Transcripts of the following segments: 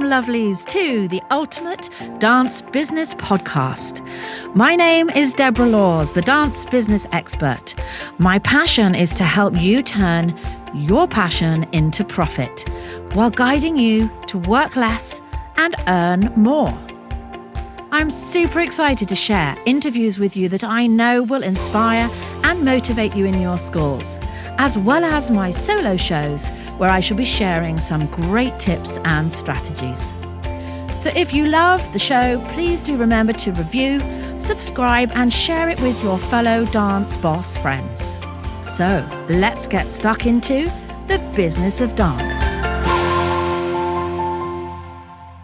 lovelies, to the Ultimate Dance Business Podcast. My name is Deborah Laws, the dance business expert. My passion is to help you turn your passion into profit while guiding you to work less and earn more. I'm super excited to share interviews with you that I know will inspire and motivate you in your schools, as well as my solo shows where I shall be sharing some great tips and strategies. So if you love the show, please do remember to review, subscribe, and share it with your fellow dance boss friends. So let's get stuck into the business of dance.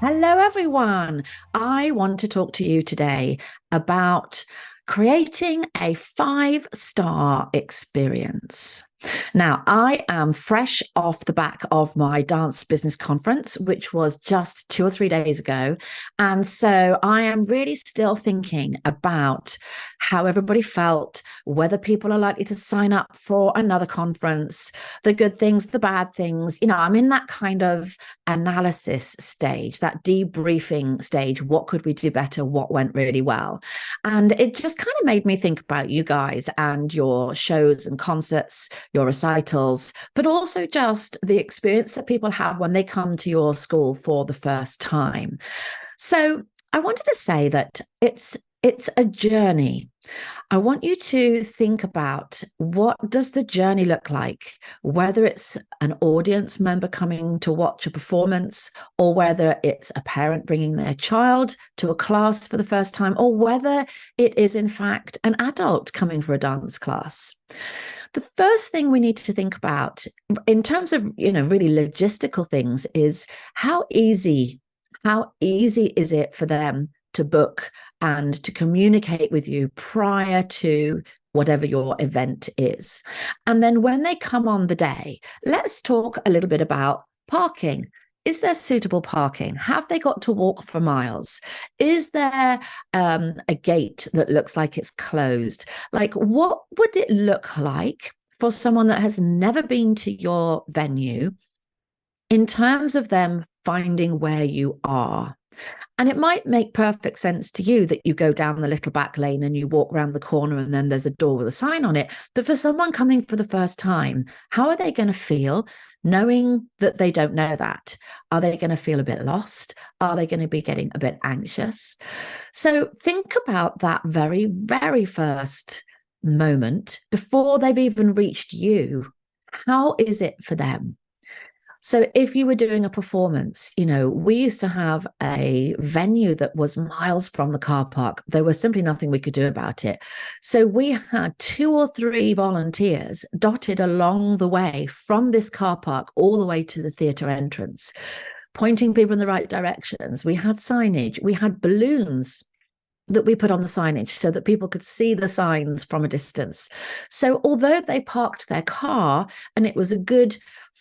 Hello, everyone. I want to talk to you today about creating a 5-star experience. Now, I am fresh off the back of my dance business conference, which was just 2 or 3 days ago. And so I am really still thinking about how everybody felt, whether people are likely to sign up for another conference, the good things, the bad things. You know, I'm in that kind of analysis stage, that debriefing stage. What could we do better? What went really well? And it just kind of made me think about you guys and your shows and concerts, your recitals, but also just the experience that people have when they come to your school for the first time. So I wanted to say that it's a journey. I want you to think about, what does the journey look like, whether it's an audience member coming to watch a performance, or whether it's a parent bringing their child to a class for the first time, or whether it is in fact an adult coming for a dance class. The first thing we need to think about in terms of, really logistical things is how easy is it for them to book and to communicate with you prior to whatever your event is. And then when they come on the day, let's talk a little bit about parking. Is there suitable parking? Have they got to walk for miles? Is there a gate that looks like it's closed? Like, what would it look like for someone that has never been to your venue in terms of them finding where you are? And it might make perfect sense to you that you go down the little back lane and you walk around the corner and then there's a door with a sign on it. But for someone coming for the first time, how are they going to feel knowing that they don't know that? Are they going to feel a bit lost? Are they going to be getting a bit anxious? So think about that very, very first moment before they've even reached you. How is it for them? So if you were doing a performance, we used to have a venue that was miles from the car park. There was simply nothing we could do about it. So we had 2 or 3 volunteers dotted along the way from this car park all the way to the theatre entrance, pointing people in the right directions. We had signage, we had balloons that we put on the signage so that people could see the signs from a distance. So although they parked their car and it was a good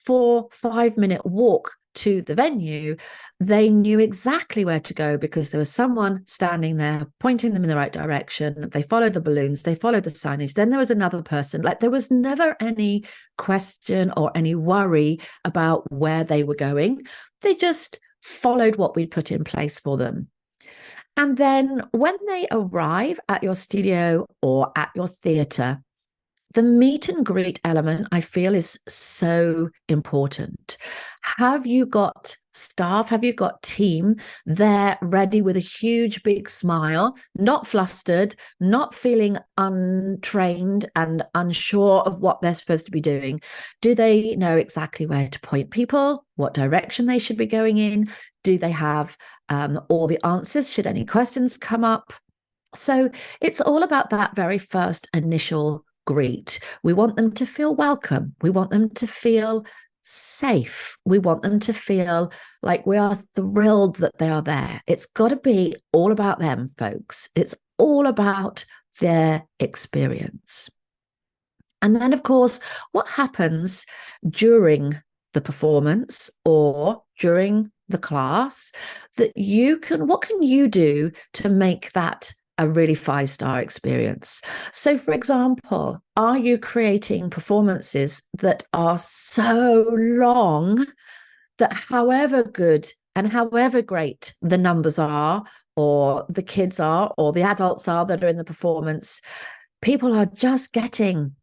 4-5 minute walk to the venue, they knew exactly where to go because there was someone standing there pointing them in the right direction. They followed the balloons, they followed the signage. Then there was another person. Like, there was never any question or any worry about where they were going. They just followed what we put in place for them. And then when they arrive at your studio or at your theatre, the meet and greet element, I feel, is so important. Have you got staff? Have you got team there ready with a huge, big smile, not flustered, not feeling untrained and unsure of what they're supposed to be doing? Do they know exactly where to point people, what direction they should be going in? Do they have all the answers should any questions come up? So it's all about that very first initial greet. We want them to feel welcome. We want them to feel safe. We want them to feel like we are thrilled that they are there. It's got to be all about them, folks. It's all about their experience. And then, of course, what happens during the performance or during the class that what can you do to make that a really 5-star experience? So, for example, are you creating performances that are so long that however good And however great the numbers are, or the kids are, or the adults are that are in the performance, people are just getting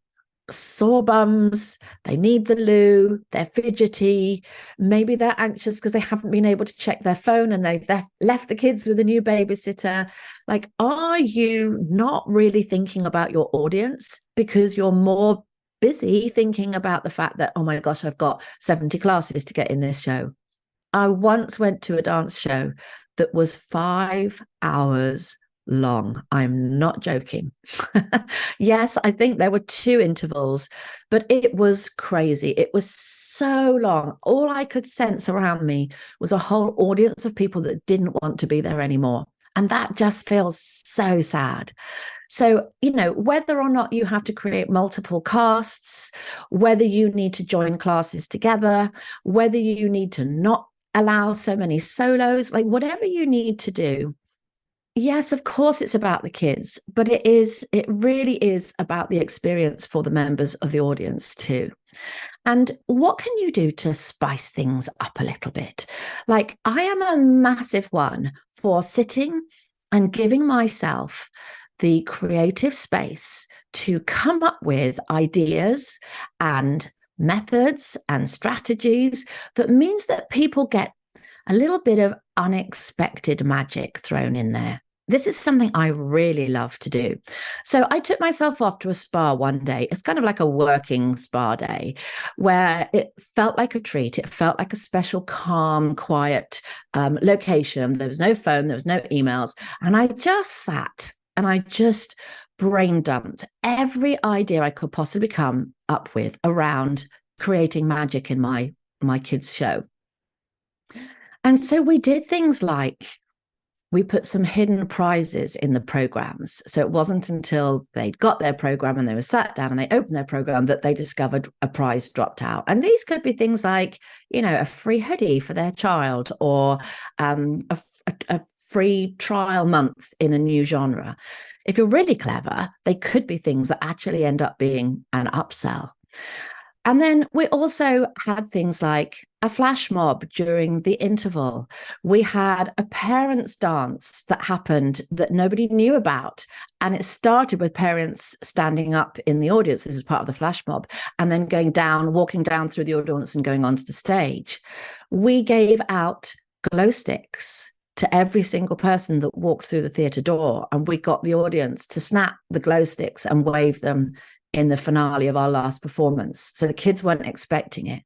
sore bums, they need the loo, they're fidgety, maybe they're anxious because they haven't been able to check their phone and they've left the kids with a new babysitter. Like, are you not really thinking about your audience because you're more busy thinking about the fact that, oh my gosh, I've got 70 classes to get in this show? I once went to a dance show that was 5 hours long. I'm not joking. Yes, I think there were 2 intervals, but it was crazy. It was so long. All I could sense around me was a whole audience of people that didn't want to be there anymore. And that just feels so sad. So, whether or not you have to create multiple casts, whether you need to join classes together, whether you need to not allow so many solos, like whatever you need to do. Yes, of course it's about the kids, but it really is about the experience for the members of the audience too. And what can you do to spice things up a little bit? Like, I am a massive one for sitting and giving myself the creative space to come up with ideas and methods and strategies that means that people get a little bit of unexpected magic thrown in there. This is something I really love to do. So I took myself off to a spa one day. It's kind of like a working spa day where it felt like a treat. It felt like a special, calm, quiet location. There was no phone, there was no emails. And I just sat and I just brain dumped every idea I could possibly come up with around creating magic in my kids' show. And so we did things like we put some hidden prizes in the programs. So it wasn't until they'd got their program and they were sat down and they opened their program that they discovered a prize dropped out. And these could be things like, a free hoodie for their child, or a free trial month in a new genre. If you're really clever, they could be things that actually end up being an upsell. And then we also had things like a flash mob during the interval. We had a parents' dance that happened that nobody knew about. And it started with parents standing up in the audience. This was part of the flash mob. And then walking down through the audience and going onto the stage. We gave out glow sticks to every single person that walked through the theatre door. And we got the audience to snap the glow sticks and wave them in the finale of our last performance. So the kids weren't expecting it.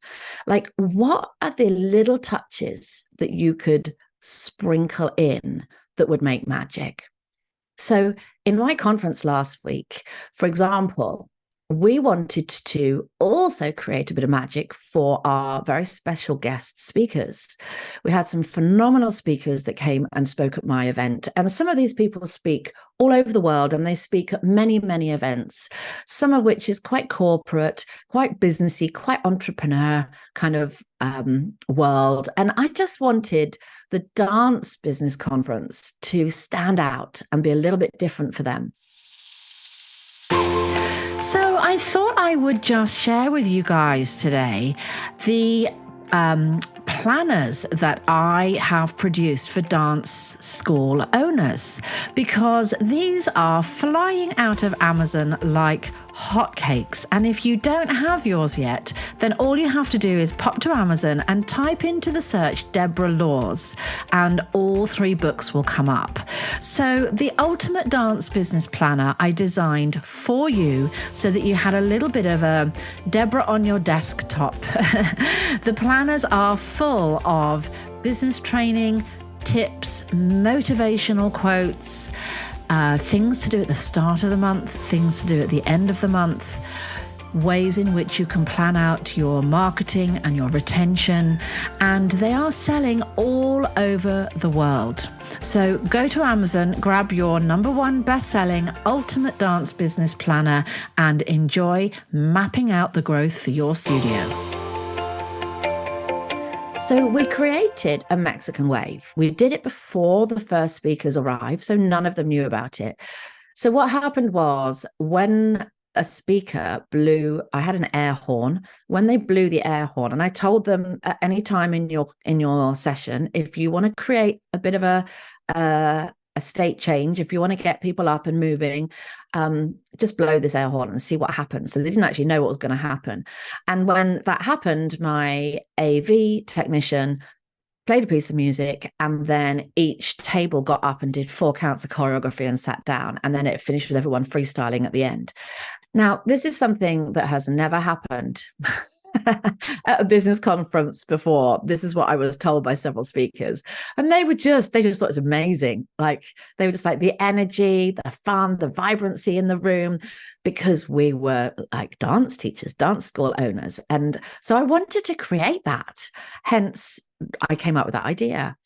Like, what are the little touches that you could sprinkle in that would make magic? So in my conference last week, for example, we wanted to also create a bit of magic for our very special guest speakers. We had some phenomenal speakers that came and spoke at my event. And some of these people speak all over the world, and they speak at many, many events, some of which is quite corporate, quite businessy, quite entrepreneur kind of world. And I just wanted the dance business conference to stand out and be a little bit different for them. So I thought I would just share with you guys today the planners that I have produced for dance school owners, because these are flying out of Amazon like hotcakes. And if you don't have yours yet, then all you have to do is pop to Amazon and type into the search Deborah Laws, and all 3 books will come up. So the ultimate dance business planner I designed for you so that you had a little bit of a Deborah on your desktop. The planners are full of business training, tips, motivational quotes, things to do at the start of the month, things to do at the end of the month, ways in which you can plan out your marketing and your retention, and they are selling all over the world. So go to Amazon, grab your #1 best-selling Ultimate Dance Business Planner, and enjoy mapping out the growth for your studio. So we created a Mexican wave. We did it before the first speakers arrived, so none of them knew about it. So what happened was, when a speaker I had an air horn. When they blew the air horn, and I told them at any time in your session, if you want to create a bit of a state change, if you want to get people up and moving, just blow this air horn and see what happens. So they didn't actually know what was going to happen. And when that happened, my AV technician played a piece of music, and then each table got up and did 4 counts of choreography and sat down, and then it finished with everyone freestyling at the end. Now, this is something that has never happened at a business conference before. This is what I was told by several speakers, and they just thought it was amazing. Like, they were just like, the energy, the fun, the vibrancy in the room, because we were like dance teachers, dance school owners. And so I wanted to create that. Hence, I came up with that idea.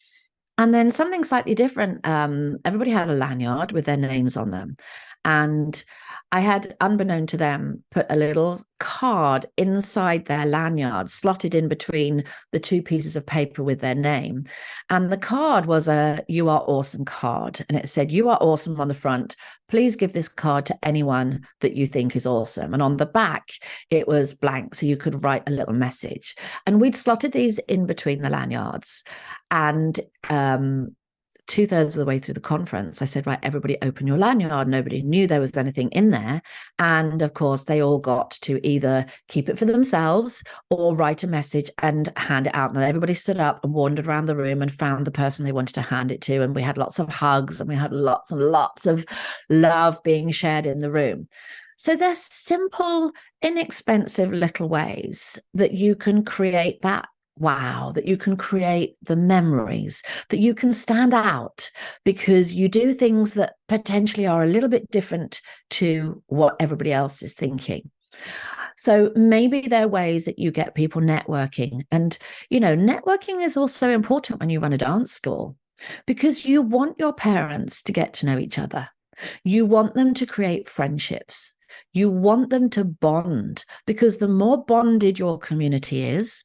And then something slightly different. Everybody had a lanyard with their names on them. And I had, unbeknown to them, put a little card inside their lanyard, slotted in between the 2 pieces of paper with their name. And the card was a "You Are Awesome" card. And it said, "You are awesome" on the front. Please give this card to anyone that you think is awesome. And on the back, it was blank, so you could write a little message. And we'd slotted these in between the lanyards. And 2/3 of the way through the conference, I said, right, everybody open your lanyard. Nobody knew there was anything in there. And of course, they all got to either keep it for themselves or write a message and hand it out. And everybody stood up and wandered around the room and found the person they wanted to hand it to. And we had lots of hugs, and we had lots and lots of love being shared in the room. So there's simple, inexpensive little ways that you can create that wow, that you can create the memories, that you can stand out because you do things that potentially are a little bit different to what everybody else is thinking. So maybe there are ways that you get people networking. And, networking is also important when you run a dance school, because you want your parents to get to know each other. You want them to create friendships. You want them to bond, because the more bonded your community is,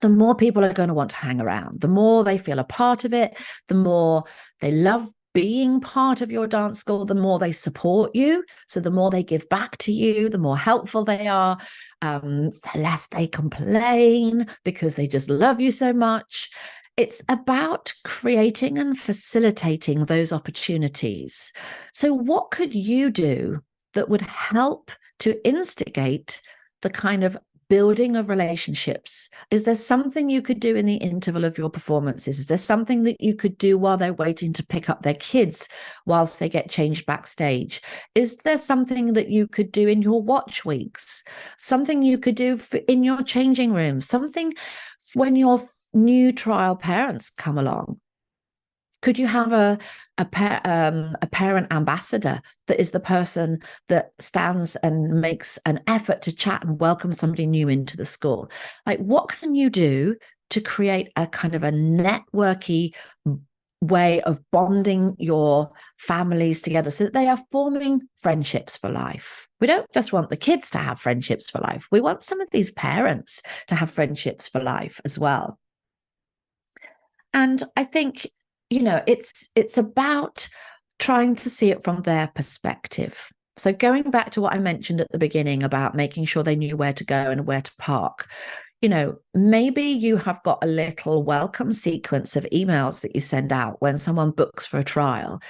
the more people are going to want to hang around, the more they feel a part of it, the more they love being part of your dance school, the more they support you. So the more they give back to you, the more helpful they are, the less they complain because they just love you so much. It's about creating and facilitating those opportunities. So what could you do that would help to instigate the kind of building of relationships? Is there something you could do in the interval of your performances? Is there something that you could do while they're waiting to pick up their kids whilst they get changed backstage? Is there something that you could do in your watch weeks? Something you could do in your changing room? Something when your new trial parents come along? Could you have a parent ambassador that is the person that stands and makes an effort to chat and welcome somebody new into the school? Like, what can you do to create a kind of a networky way of bonding your families together so that they are forming friendships for life? We don't just want the kids to have friendships for life. We want some of these parents to have friendships for life as well. And I think, it's about trying to see it from their perspective. So going back to what I mentioned at the beginning about making sure they knew where to go and where to park, maybe you have got a little welcome sequence of emails that you send out when someone books for a trial.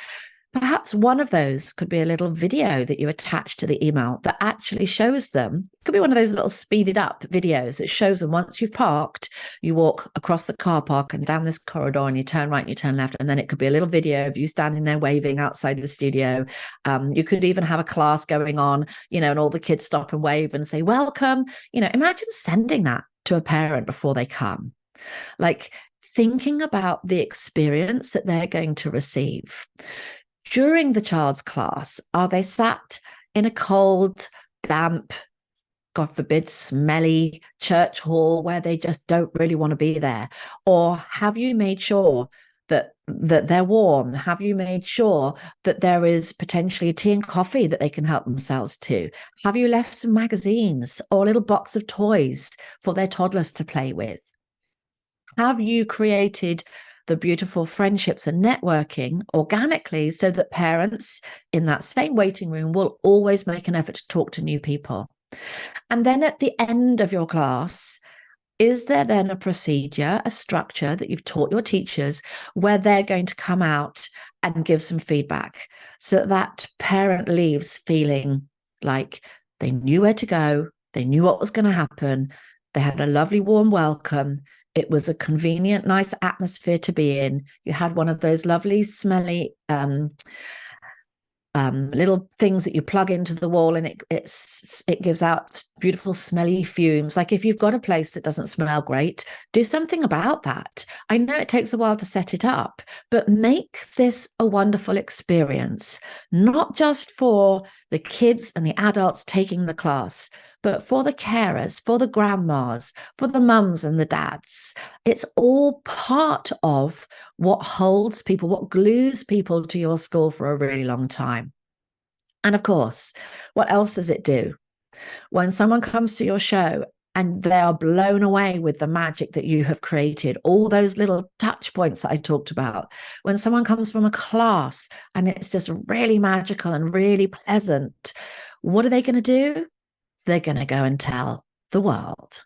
Perhaps one of those could be a little video that you attach to the email that actually shows them. It could be one of those little speeded up videos that shows them once you've parked, you walk across the car park and down this corridor and you turn right and you turn left. And then it could be a little video of you standing there waving outside the studio. You could even have a class going on, and all the kids stop and wave and say, welcome. Imagine sending that to a parent before they come. Like, thinking about the experience that they're going to receive. During the child's class, are they sat in a cold, damp, God forbid, smelly church hall where they just don't really want to be there? Or have you made sure that they're warm? Have you made sure that there is potentially a tea and coffee that they can help themselves to? Have you left some magazines or a little box of toys for their toddlers to play with? Have you created the beautiful friendships and networking organically, so that parents in that same waiting room will always make an effort to talk to new people. And then at the end of your class, is there then a procedure, a structure that you've taught your teachers where they're going to come out and give some feedback, so that that parent leaves feeling like they knew where to go, they knew what was going to happen, they had a lovely warm welcome, it was a convenient, nice atmosphere to be in, you had one of those lovely smelly little things that you plug into the wall, and it gives out beautiful smelly fumes. Like, if you've got a place that doesn't smell great, do something about that. I know it takes a while to set it up, but make this a wonderful experience, not just for the kids and the adults taking the class, but for the carers, for the grandmas, for the mums and the dads. It's all part of what holds people, what glues people to your school for a really long time. And of course, what else does it do? When someone comes to your show and they are blown away with the magic that you have created, all those little touch points that I talked about, when someone comes from a class and it's just really magical and really pleasant, what are they going to do? They're going to go and tell the world.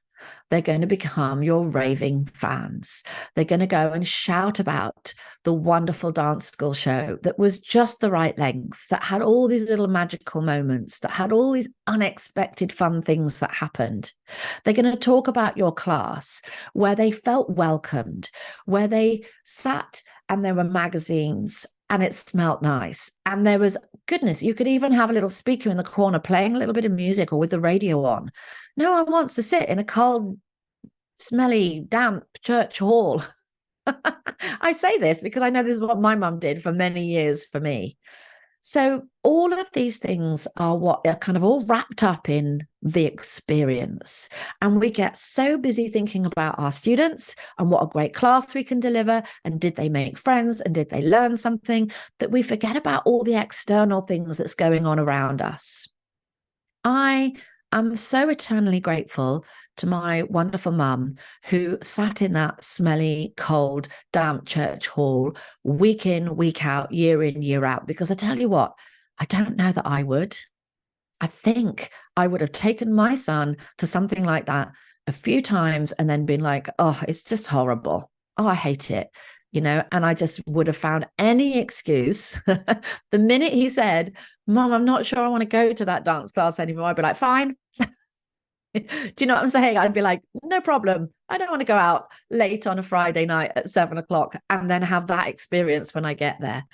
They're going to become your raving fans. They're going to go and shout about the wonderful dance school show that was just the right length, that had all these little magical moments, that had all these unexpected fun things that happened. They're going to talk about your class where they felt welcomed, where they sat and there were magazines and it smelled nice. And there was, goodness, you could even have a little speaker in the corner playing a little bit of music or with the radio on. No one wants to sit in a cold, smelly, damp church hall. I say this because I know this is what my mum did for many years for me. So all of these things are what are kind of all wrapped up in the experience. And we get so busy thinking about our students and what a great class we can deliver, and did they make friends and did they learn something, that we forget about all the external things that's going on around us. I am so eternally grateful to my wonderful mum, who sat in that smelly, cold, damp church hall week in, week out, year in, year out, because I tell you what, I don't know that I would. I think I would have taken my son to something like that a few times and then been like, oh, it's just horrible. Oh, I hate it. You know, and I just would have found any excuse. The minute he said, Mom, I'm not sure I want to go to that dance class anymore, I'd be like, fine. Do you know what I'm saying? I'd be like, no problem. I don't want to go out late on a Friday night at 7:00 and then have that experience when I get there.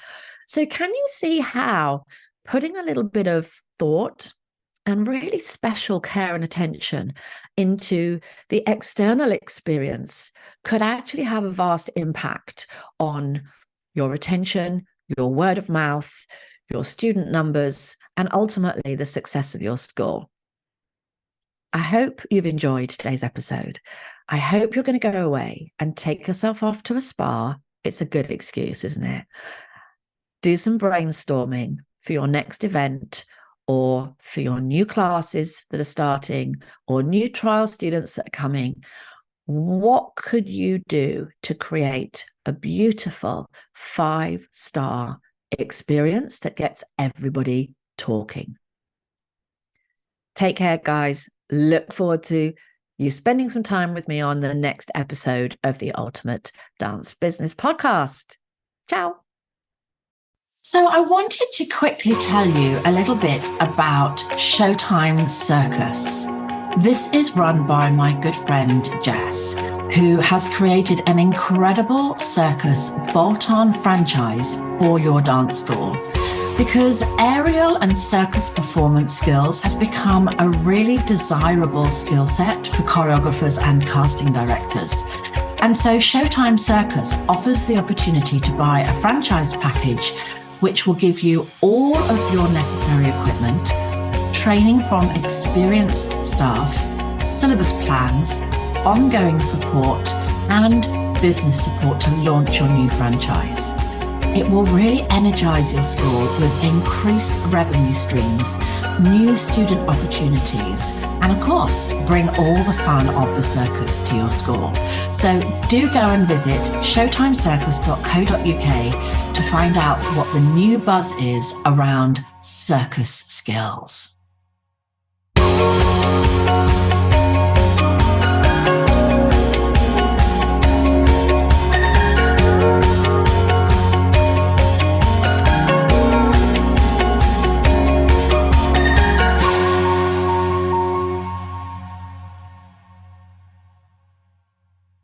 So can you see how putting a little bit of thought and really special care and attention into the external experience could actually have a vast impact on your retention, your word of mouth, your student numbers, and ultimately the success of your school? I hope you've enjoyed today's episode. I hope you're going to go away and take yourself off to a spa. It's a good excuse, isn't it? Do some brainstorming for your next event, or for your new classes that are starting, or new trial students that are coming. What could you do to create a beautiful 5-star experience that gets everybody talking? Take care, guys. Look forward to you spending some time with me on the next episode of the Ultimate Dance Business Podcast. Ciao. So I wanted to quickly tell you a little bit about Showtime Circus. This is run by my good friend Jess, who has created an incredible circus bolt-on franchise for your dance school. Because aerial and circus performance skills has become a really desirable skill set for choreographers and casting directors. And so Showtime Circus offers the opportunity to buy a franchise package which will give you all of your necessary equipment, training from experienced staff, syllabus plans, ongoing support, and business support to launch your new franchise. It will really energise your school with increased revenue streams, new student opportunities, and of course, bring all the fun of the circus to your school. So do go and visit showtimecircus.co.uk to find out what the new buzz is around circus skills.